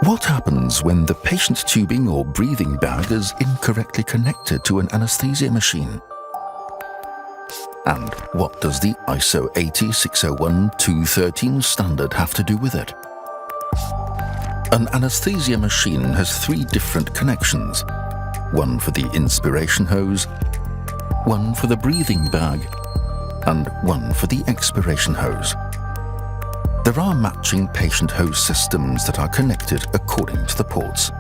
What happens when the patient tubing or breathing bag is incorrectly connected to an anesthesia machine? And what does the ISO 8601-213 standard have to do with it? An anesthesia machine has 3 different connections. One for the inspiration hose, one for the breathing bag, and one for the expiration hose. There are matching patient hose systems that are connected according to the ports.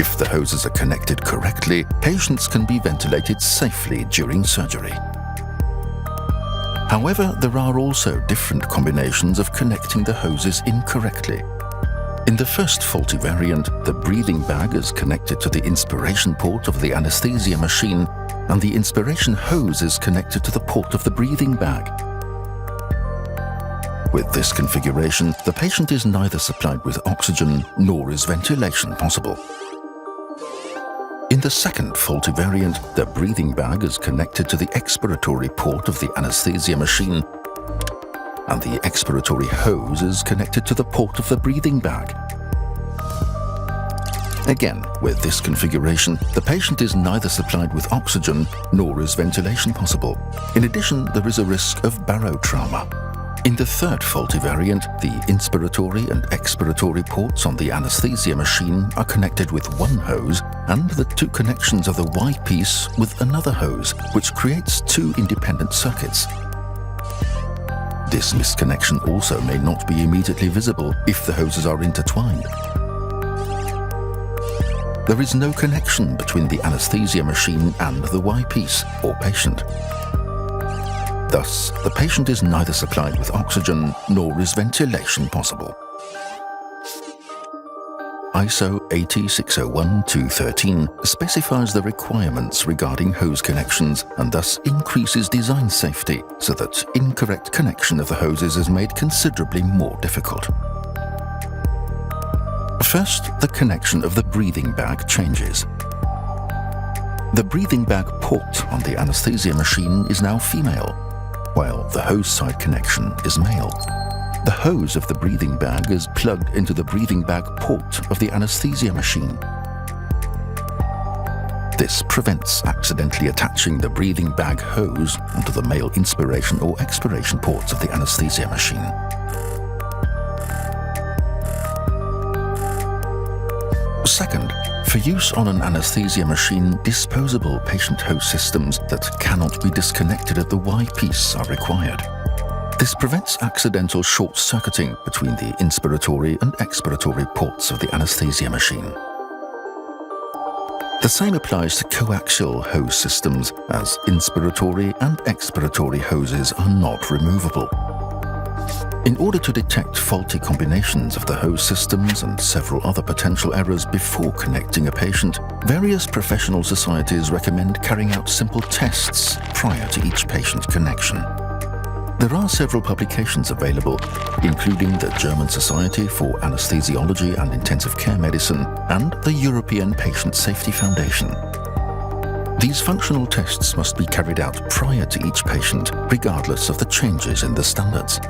If the hoses are connected correctly, patients can be ventilated safely during surgery. However, there are also different combinations of connecting the hoses incorrectly. In the first faulty variant, the breathing bag is connected to the inspiration port of the anesthesia machine, and the inspiration hose is connected to the port of the breathing bag. With this configuration, the patient is neither supplied with oxygen nor is ventilation possible. In the second faulty variant, the breathing bag is connected to the expiratory port of the anesthesia machine, and the expiratory hose is connected to the port of the breathing bag. Again, with this configuration, the patient is neither supplied with oxygen nor is ventilation possible. In addition, there is a risk of barotrauma. In the third faulty variant, the inspiratory and expiratory ports on the anesthesia machine are connected with one hose, and the 2 connections of the Y-piece with another hose, which creates 2 independent circuits. This misconnection also may not be immediately visible if the hoses are intertwined. There is no connection between the anesthesia machine and the Y-piece or patient. Thus, the patient is neither supplied with oxygen nor is ventilation possible. ISO 8601-213 specifies the requirements regarding hose connections and thus increases design safety so that incorrect connection of the hoses is made considerably more difficult. First, the connection of the breathing bag changes. The breathing bag port on the anesthesia machine is now female, while the hose side connection is male. The hose of the breathing bag is plugged into the breathing bag port of the anesthesia machine. This prevents accidentally attaching the breathing bag hose onto the male inspiration or expiration ports of the anesthesia machine. Second, for use on an anesthesia machine, disposable patient hose systems that cannot be disconnected at the Y-piece are required. This prevents accidental short-circuiting between the inspiratory and expiratory ports of the anesthesia machine. The same applies to coaxial hose systems, as inspiratory and expiratory hoses are not removable. In order to detect faulty combinations of the hose systems and several other potential errors before connecting a patient, various professional societies recommend carrying out simple tests prior to each patient connection. There are several publications available, including the German Society for Anesthesiology and Intensive Care Medicine and the European Patient Safety Foundation. These functional tests must be carried out prior to each patient, regardless of the changes in the standards.